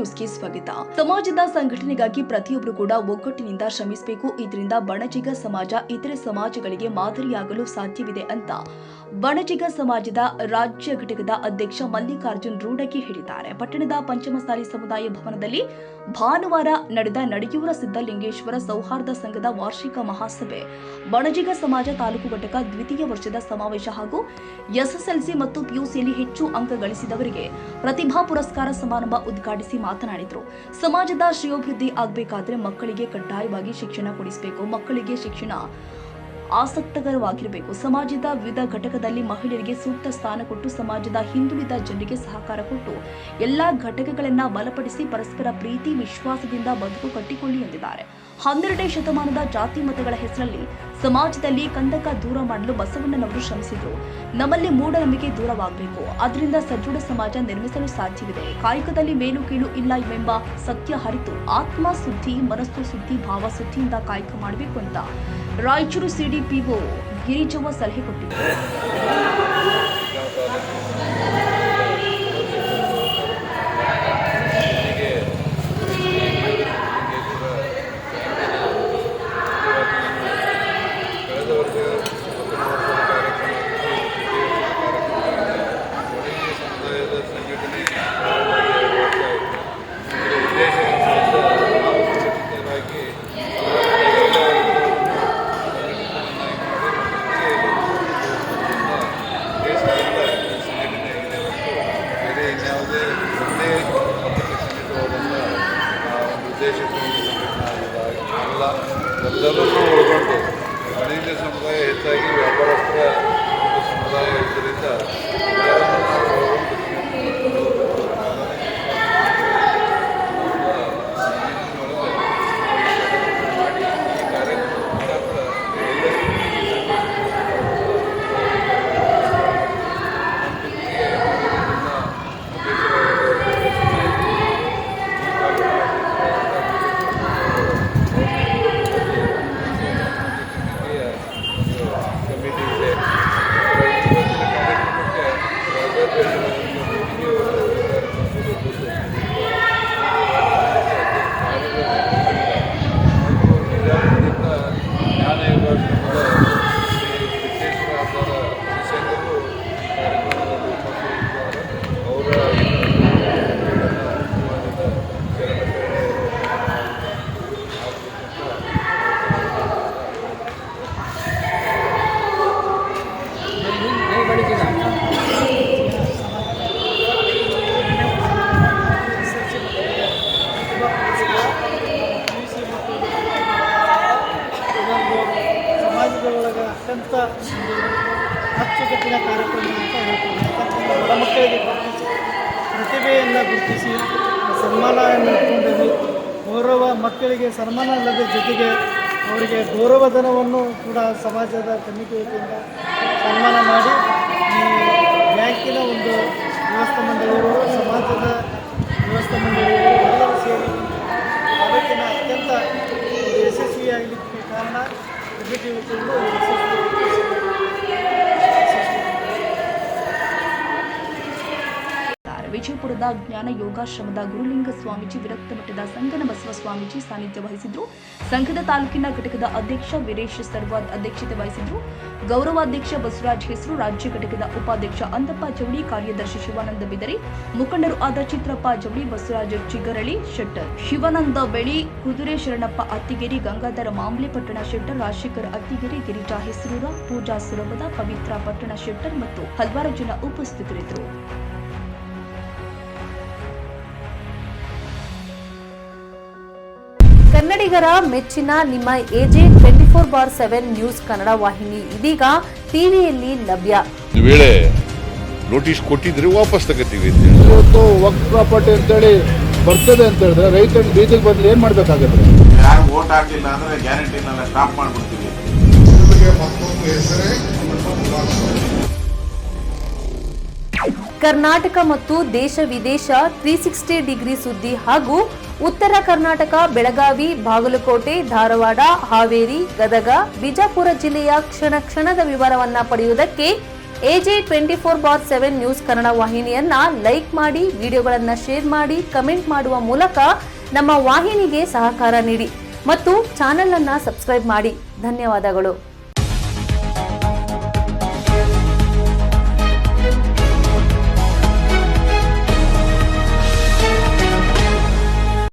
ನ್ಯೂಸ್ಗೆ ಸ್ವಾಗತ. ಸಮಾಜದ ಸಂಘಟನೆಗಾಗಿ ಪ್ರತಿಯೊಬ್ಬರು ಕೂಡ ಒಗ್ಗಟ್ಟಿನಿಂದ ಶ್ರಮಿಸಬೇಕು. ಇದರಿಂದ ಬಣಜಿಗ ಸಮಾಜ ಇತರೆ ಸಮಾಜಗಳಿಗೆ ಮಾದರಿಯಾಗಲು ಸಾಧ್ಯವಿದೆ ಅಂತ ಬಣಜಿಗ ಸಮಾಜದ ರಾಜ್ಯ ಘಟಕದ ಅಧ್ಯಕ್ಷ ಮಲ್ಲಿಕಾರ್ಜುನ್ ರೂಢಗಿ ಹೇಳಿದ್ದಾರೆ. ಪಟ್ಟಣದ ಪಂಚಮಸಾಲಿ ಸಮುದಾಯ ಭವನದಲ್ಲಿ ಭಾನುವಾರ ನಡೆದ ನಡೆಯೂರ ಸಿದ್ದಲಿಂಗೇಶ್ವರ ಸೌಹಾರ್ದ ಸಂಘದ ವಾರ್ಷಿಕ ಮಹಾಸಭೆ, ಬಣಜಿಗ ಸಮಾಜ ತಾಲೂಕು ಘಟಕ ದ್ವಿತೀಯ ವರ್ಷದ ಸಮಾವೇಶ ಹಾಗೂ ಎಸ್ಎಸ್ಎಲ್ಸಿ ಮತ್ತು ಪಿಯುಸಿಯಲ್ಲಿ ಹೆಚ್ಚು ಅಂಕ ಗಳಿಸಿದವರಿಗೆ ಪ್ರತಿಭಾ ಪುರಸ್ಕಾರ ಸಮಾರಂಭ ಉದ್ಘಾಟಿಸಿ ಮಾತನಾಡಿದರು. ಸಮಾಜದ ಶ್ರೇಯೋಭಿವೃದ್ಧಿ ಆಗಬೇಕಾದ್ರೆ ಮಕ್ಕಳಿಗೆ ಕಡ್ಡಾಯವಾಗಿ ಶಿಕ್ಷಣ ಕೊಡಿಸಬೇಕು. ಮಕ್ಕಳಿಗೆ ಶಿಕ್ಷಣ ಆಸಕ್ತಕರವಾಗಿರಬೇಕು. ಸಮಾಜದ ವಿವಿಧ ಘಟಕದಲ್ಲಿ ಮಹಿಳೆಯರಿಗೆ ಸೂಕ್ತ ಸ್ಥಾನ ಕೊಟ್ಟು ಸಮಾಜದ ಹಿಂದುಳಿದ ಜನರಿಗೆ ಸಹಕಾರ ಕೊಟ್ಟು ಎಲ್ಲಾ ಘಟಕಗಳನ್ನ ಬಲಪಡಿಸಿ ಪರಸ್ಪರ ಪ್ರೀತಿ ವಿಶ್ವಾಸದಿಂದ ಬದುಕು ಕಟ್ಟಿಕೊಳ್ಳಿ ಎಂದಿದ್ದಾರೆ. 12ನೇ ಶತಮಾನದ ಜಾತಿ ಮತಗಳ ಹೆಸರಲ್ಲಿ ಸಮಾಜದಲ್ಲಿ ಕಂದಕ ದೂರ ಮಾಡಲು ಬಸವಣ್ಣನವರು ಶ್ರಮಿಸಿದರು. ನಮ್ಮಲ್ಲಿ ಮೂಢನಂಬಿಕೆ ದೂರವಾಗಬೇಕು. ಅದರಿಂದ ಸದೃಢ ಸಮಾಜ ನಿರ್ಮಿಸಲು ಸಾಧ್ಯವಿದೆ. ಕಾಯಕದಲ್ಲಿ ಮೇಲು ಕೀಳು ಇಲ್ಲ ಎಂಬ ಸತ್ಯ ಹರಿತು ಆತ್ಮ ಶುದ್ಧಿ, ಮನಸ್ಸು ಶುದ್ಧಿ, ಭಾವ ಶುದ್ಧಿಯಿಂದ ಕಾಯಕ ಮಾಡಬೇಕು ಅಂತ ರಾಯಚೂರು ಸಿಡಿಪಿಒ ಗಿರಿಜವ್ವ ಸಲಹೆ ಕೊಟ್ಟಿದ್ದಾರೆ. ಎಲ್ಲರನ್ನೂ ಒಳಗೊಂಡು ವಾಣಿಜ್ಯ ಸಮುದಾಯ ಹೆಚ್ಚಾಗಿ ವ್ಯಾಪಾರಸ್ಥರ ಸಮುದಾಯ ಇದ್ದರಿಂದ ಅತ್ಯಂತ ಅಚ್ಚುಕಟ್ಟಿನ ಕಾರ್ಯಕ್ರಮ ಅಂತ ಹೇಳ್ತೀವಿ. ಬಡ ಮಕ್ಕಳಿಗೆ ಪ್ರತಿಭೆಯನ್ನು ಗುರುತಿಸಿ ಸನ್ಮಾನವನ್ನು ಇಟ್ಕೊಂಡಿದ್ವಿ. ಗೌರವ ಮಕ್ಕಳಿಗೆ ಸನ್ಮಾನ ಅಲ್ಲದ ಜೊತೆಗೆ ಅವರಿಗೆ ಗೌರವಧನವನ್ನು ಕೂಡ ಸಮಾಜದ ಕಮಿಟಿ ವತಿಯಿಂದ ಸನ್ಮಾನ ಮಾಡಿ ಈ ಬ್ಯಾಂಕಿನ ಒಂದು ವ್ಯವಸ್ಥಾ ಮಂಡಳಿಯವರು, ಸಮಾಜದ ವ್ಯವಸ್ಥಾ ಮಂಡಳಿಯವರು ಎಲ್ಲರೂ ಸೇರಿ ತಾಲೂಕಿನ ಅತ್ಯಂತ ಯಶಸ್ವಿಯಾಗಲಿಕ್ಕೆ ಕಾರಣ ಕಮಿಟಿ ವತಿಯಿಂದ ವಿಜಯಪುರದ ಜ್ಞಾನ ಯೋಗಾಶ್ರಮದ ಗುರುಲಿಂಗ ಸ್ವಾಮೀಜಿ, ವಿರಕ್ತ ಮಠದ ಸಂಗನ ಬಸವ ಸ್ವಾಮೀಜಿ ಸಾನ್ನಿಧ್ಯ ವಹಿಸಿದ್ರು. ಸಂಘದ ತಾಲೂಕಿನ ಘಟಕದ ಅಧ್ಯಕ್ಷ ವೀರೇಶ್ ಸರ್ವಾದ್ ಅಧ್ಯಕ್ಷತೆ ವಹಿಸಿದ್ರು. ಗೌರವಾಧ್ಯಕ್ಷ ಬಸವರಾಜ್ ಹೆಸರು, ರಾಜ್ಯ ಘಟಕದ ಉಪಾಧ್ಯಕ್ಷ ಅಂದಪ್ಪ ಜವಳಿ, ಕಾರ್ಯದರ್ಶಿ ಶಿವಾನಂದ ಬಿದರಿ, ಮುಖಂಡರು ಆದ ಚಿತ್ರಪ್ಪ ಜವಳಿ, ಬಸವರಾಜ ಚಿಗರಳಿ ಶೆಟ್ಟರ್, ಶಿವಾನಂದ ಬೆಳಿ, ಕುದುರೆ ಶರಣಪ್ಪ ಅತ್ತಿಗೆರಿ, ಗಂಗಾಧರ ಮಾಂಬ್ಲೆ ಪಟ್ಟಣ ಶೆಟ್ಟರ್, ರಾಜಶೇಖರ್ ಅತ್ತಿಗೆರಿ, ಗಿರಿಜಾ ಹೆಸರೂರ, ಪೂಜಾ ಸುರಬದ, ಪವಿತ್ರ ಪಟ್ಟಣ ಶೆಟ್ಟರ್ ಮತ್ತು ಹಲವಾರು ಜನ ಉಪಸ್ಥಿತರಿದ್ದರು. ಕನ್ನಡಿಗರ ಮೆಚ್ಚಿನ ನಿಮ್ಮ ಎಜೆ 24/7 ನ್ಯೂಸ್ ಕನ್ನಡ ವಾಹಿನಿ ಇದೀಗ ಟಿವಿಯಲ್ಲಿ ಲಭ್ಯ. ಒಂದು ವೇಳೆ ನೋಟಿಸ್ ಕೊಟ್ಟಿದ್ರೆ ವಾಪಸ್ ತಗೋತೀವಿ. ಇವತ್ತು ವಕ್ಫ್ ಪ್ರಾಪರ್ಟಿ ಅಂತೇಳಿ ಬರ್ತದೆ ಅಂತ ಹೇಳಿದ್ರೆ ರೈತರ ಬೀದಿಗೆ ಬಂದ್ರೆ ಏನ್ ಮಾಡ್ಬೇಕಾಗತ್ತೆ? ಯಾರು ವೋಟ್ ಹಾಕಲಿಲ್ಲ ಅಂದ್ರೆ ಗ್ಯಾರಂಟಿನೆಲ್ಲ ಸ್ಟಾಪ್ ಮಾಡ್ಬಿಡ್ತೀವಿ. ಕರ್ನಾಟಕ ಮತ್ತು ದೇಶ ವಿದೇಶ 360 ಡಿಗ್ರಿ ಸುದ್ದಿ ಹಾಗೂ ಉತ್ತರ ಕರ್ನಾಟಕ, ಬೆಳಗಾವಿ, ಬಾಗಲಕೋಟೆ, ಧಾರವಾಡ, ಹಾವೇರಿ, ಗದಗ, ಬಿಜಾಪುರ ಜಿಲ್ಲೆಯ ಕ್ಷಣ ಕ್ಷಣದ ವಿವರವನ್ನ ಪಡೆಯುವುದಕ್ಕೆ AJ24/7 ನ್ಯೂಸ್ ಕನ್ನಡ ವಾಹಿನಿಯನ್ನ ಲೈಕ್ ಮಾಡಿ, ವಿಡಿಯೋಗಳನ್ನು ಶೇರ್ ಮಾಡಿ, ಕಮೆಂಟ್ ಮಾಡುವ ಮೂಲಕ ನಮ್ಮ ವಾಹಿನಿಗೆ ಸಹಕಾರ ನೀಡಿ ಮತ್ತು ಚಾನೆಲ್ ಅನ್ನು ಸಬ್ಸ್ಕ್ರೈಬ್ ಮಾಡಿ. ಧನ್ಯವಾದಗಳು.